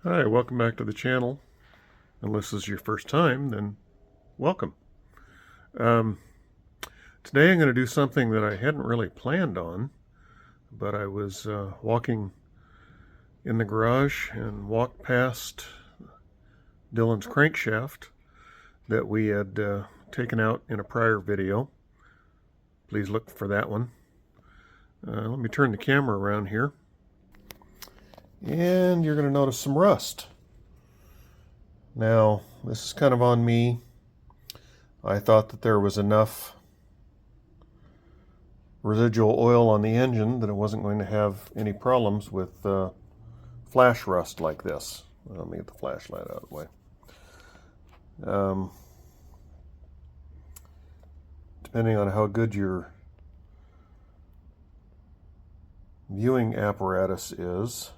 Hi, welcome back to the channel. Unless this is your first time, then welcome. Um, Today I'm going to do something that I hadn't really planned on, but I was walking in the garage and walked past Dylan's crankshaft that we had taken out in a prior video. Please look for that one. Let me turn the camera around here. And you're going to notice some rust. Now, this is kind of on me. I thought that there was enough residual oil on the engine that it wasn't going to have any problems with flash rust like this. Let me get the flashlight out of the way. Depending on how good your viewing apparatus is,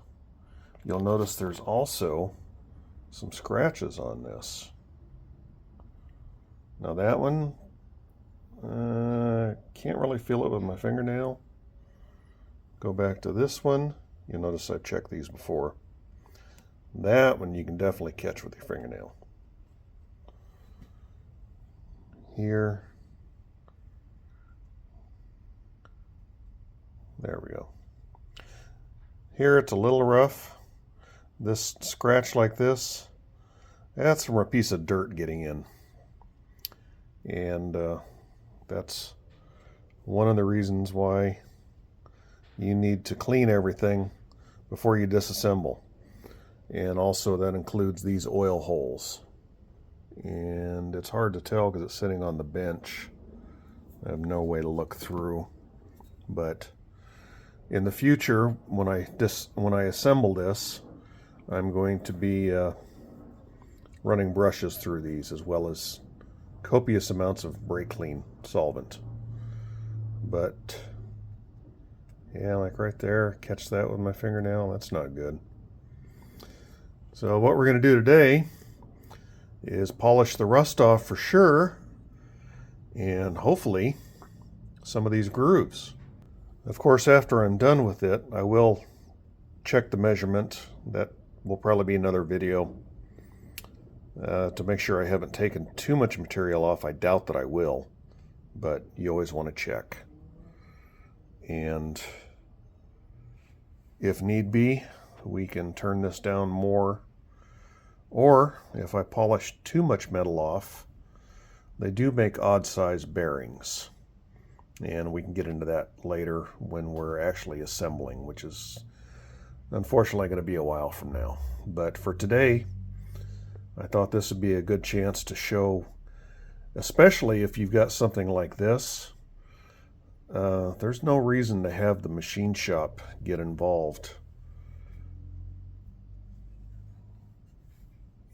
you'll notice there's also some scratches on this. Now that one, can't really feel it with my fingernail. Go back to this one. You'll notice I've checked these before. That one you can definitely catch with your fingernail. Here. There we go. Here it's a little rough. This scratch like this, that's from a piece of dirt getting in. And that's one of the reasons why you need to clean everything before you disassemble. And also that includes these oil holes. And it's hard to tell because it's sitting on the bench. I have no way to look through. But in the future, when I assemble this, I'm going to be running brushes through these as well as copious amounts of brake clean solvent. But yeah, like right there, catch that with my fingernail. That's not good. So what we're going to do today is polish the rust off for sure, and hopefully some of these grooves. Of course, after I'm done with it, I will check the measurement. That will probably be another video to make sure I haven't taken too much material off. I doubt that I will, but you always want to check. And if need be, we can turn this down more. Or if I polish too much metal off, they do make odd size bearings. And we can get into that later when we're actually assembling, which is unfortunately going to be a while from now. But for today, I thought this would be a good chance to show, especially if you've got something like this. There's no reason to have the machine shop get involved.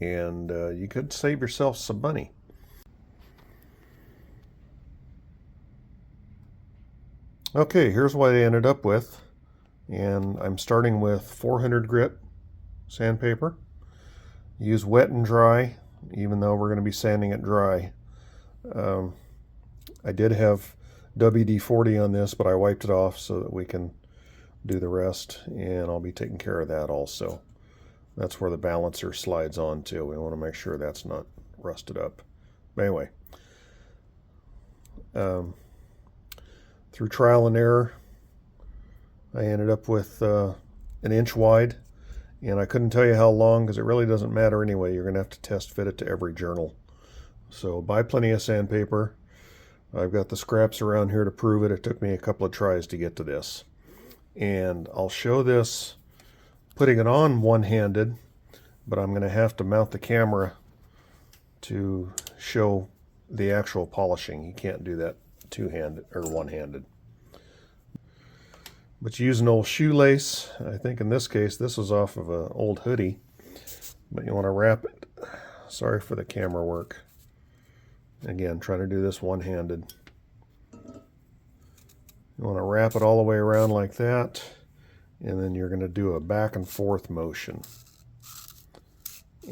And you could save yourself some money. Okay, here's what I ended up with. And I'm starting with 400 grit sandpaper. Use wet and dry, even though we're going to be sanding it dry. I did have WD-40 on this, but I wiped it off so that we can do the rest, and I'll be taking care of that also. That's where the balancer slides on too. We want to make sure that's not rusted up. But anyway, through trial and error, I ended up with an inch wide, and I couldn't tell you how long because it really doesn't matter anyway. You're going to have to test fit it to every journal. So buy plenty of sandpaper. I've got the scraps around here to prove it. It took me a couple of tries to get to this. And I'll show this putting it on one-handed, but I'm going to have to mount the camera to show the actual polishing. You can't do that two-handed or one-handed. But you use an old shoelace. I think in this case, this was off of an old hoodie, but you want to wrap it. Sorry for the camera work. Again, trying to do this one-handed. You want to wrap it all the way around like that, and then you're going to do a back and forth motion.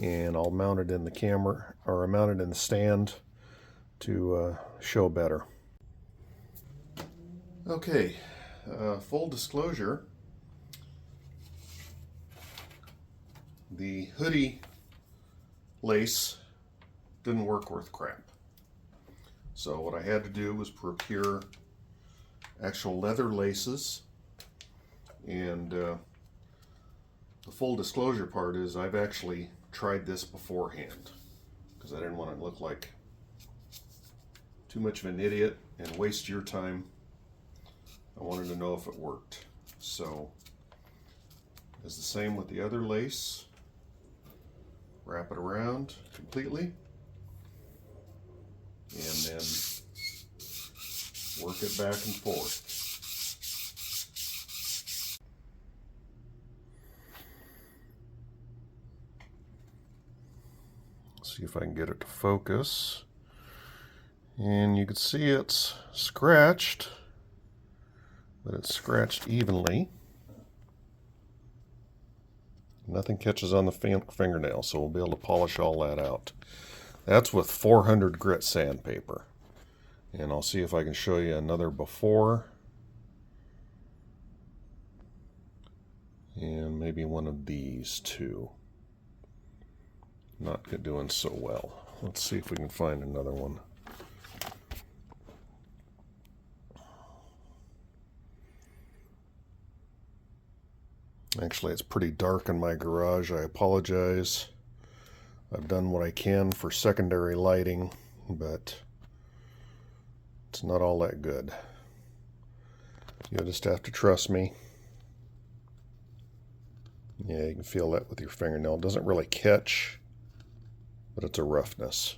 And I'll mount it in the camera, or mount it in the stand to show better. Okay, full disclosure, The hoodie lace didn't work worth crap. So what I had to do was procure actual leather laces, and the full disclosure part is I've actually tried this beforehand because I didn't want to look like too much of an idiot and waste your time. I wanted to know if it worked. So it's the same with the other lace. Wrap it around completely and then work it back and forth. See if I can get it to focus. And you can see it's scratched, but it's scratched evenly. Nothing catches on the fingernail, so we'll be able to polish all that out. That's with 400 grit sandpaper. And I'll see if I can show you another before. And maybe one of these too. Not doing so well. Let's see if we can find another one. Actually, it's pretty dark in my garage. I apologize. I've done what I can for secondary lighting, but it's not all that good. You'll just have to trust me. Yeah, you can feel that with your fingernail. It doesn't really catch, but it's a roughness.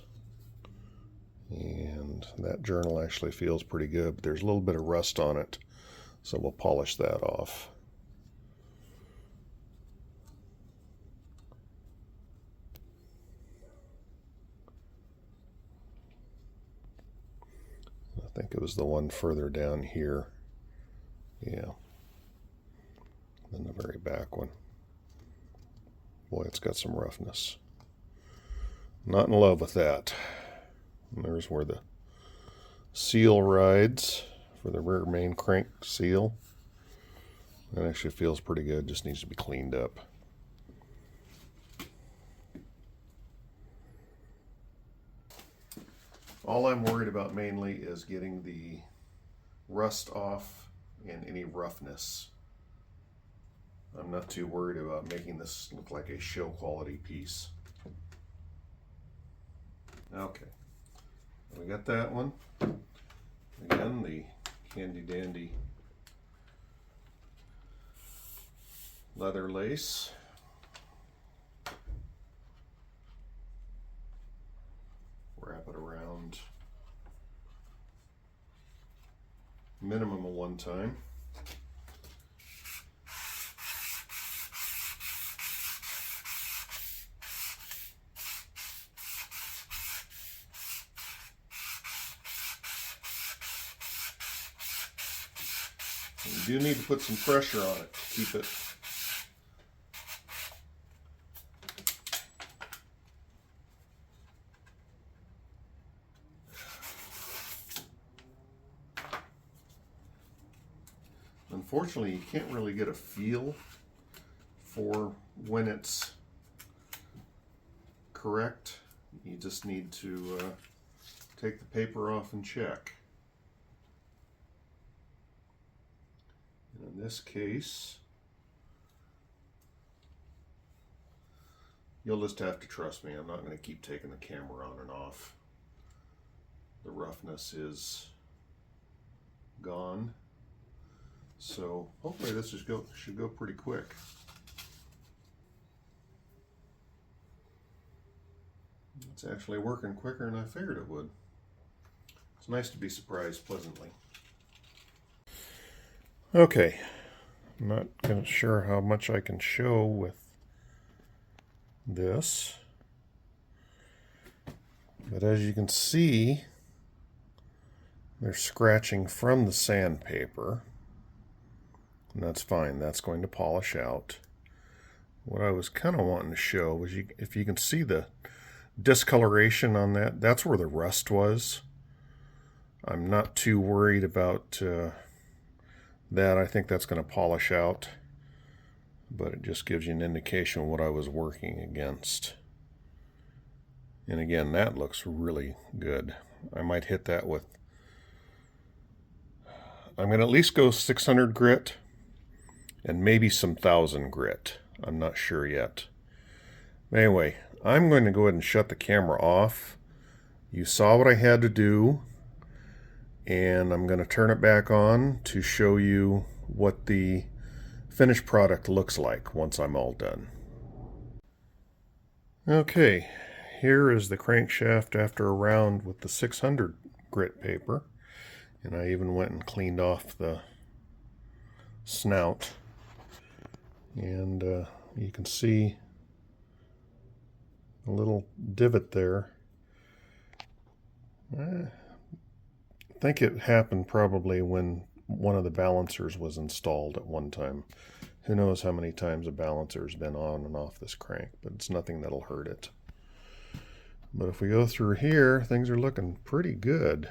And that journal actually feels pretty good, but there's a little bit of rust on it, so we'll polish that off. I think it was the one further down here. Yeah. Then the very back one. Boy, it's got some roughness. Not in love with that. And there's where the seal rides for the rear main crank seal. That actually feels pretty good, just needs to be cleaned up. All I'm worried about mainly is getting the rust off and any roughness. I'm not too worried about making this look like a show quality piece. Okay, we got that one. Again, the handy dandy leather lace. Wrap it around minimum of one time. You do need to put some pressure on it to keep it Unfortunately, you can't really get a feel for when it's correct. You just need to take the paper off and check. And in this case, you'll just have to trust me. I'm not going to keep taking the camera on and off. The roughness is gone. So hopefully this should go pretty quick. It's actually working quicker than I figured it would. It's nice to be surprised pleasantly. Okay, I'm not sure how much I can show with this, but as you can see, they're scratching from the sandpaper. And that's fine, that's going to polish out. What I was kind of wanting to show was if you can see the discoloration on that, that's where the rust was. I'm not too worried about that. I think that's going to polish out. but it just gives you an indication of what I was working against. And again, that looks really good. I might hit that with, I'm going to at least go 600 grit and maybe some 1000 grit. I'm not sure yet. Anyway, I'm going to go ahead and shut the camera off. You saw what I had to do, and I'm going to turn it back on to show you what the finished product looks like once I'm all done. Okay, here is the crankshaft after a round with the 600 grit paper, and I even went and cleaned off the snout, and you can see a little divot there. I think it happened probably when one of the balancers was installed at one time. Who knows how many times a balancer's been on and off this crank, but it's nothing that'll hurt it. But if we go through here, things are looking pretty good.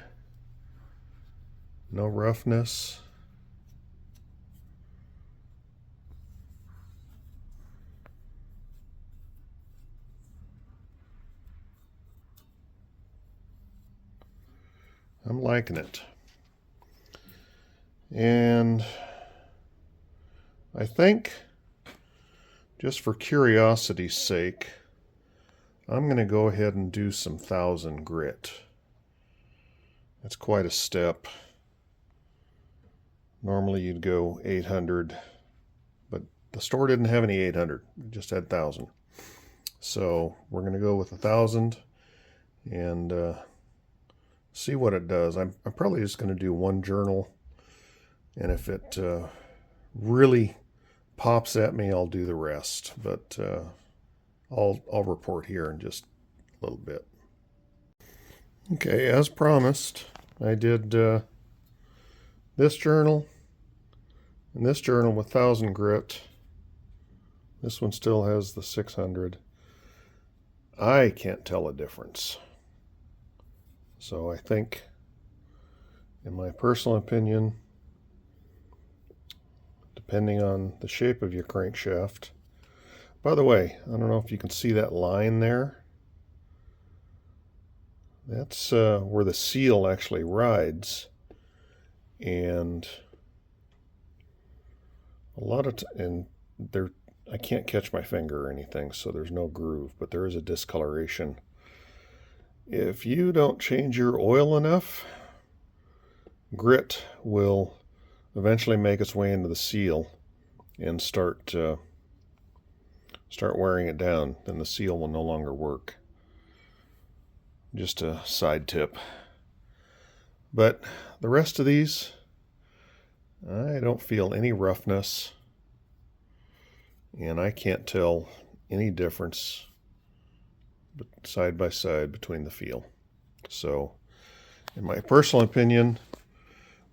No roughness. I'm liking it. And I think, just for curiosity's sake, I'm going to go ahead and do some 1000 grit. That's quite a step. Normally you'd go 800, but the store didn't have any 800. It just had 1000. So we're going to go with 1000 and see what it does. I'm probably just going to do one journal, and if it really pops at me, I'll do the rest. But I'll report here in just a little bit. Okay, as promised, I did this journal and this journal with 1000 grit. This one still has the 600. I can't tell a difference. So I think, in my personal opinion, depending on the shape of your crankshaft. By the way, I don't know if you can see that line there. That's where the seal actually rides. And a lot of and there, I can't catch my finger or anything, so there's no groove, but there is a discoloration. If you don't change your oil enough, grit will eventually make its way into the seal and start wearing it down. Then the seal will no longer work. Just a side tip. But the rest of these, I don't feel any roughness, and I can't tell any difference side by side between the feel. So, in my personal opinion,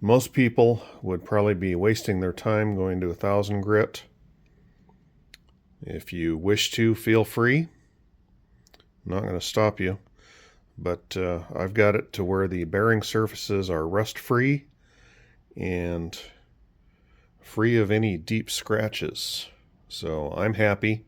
most people would probably be wasting their time going to 1000 grit. If you wish to, feel free. I'm not going to stop you, but I've got it to where the bearing surfaces are rust-free and free of any deep scratches. So I'm happy.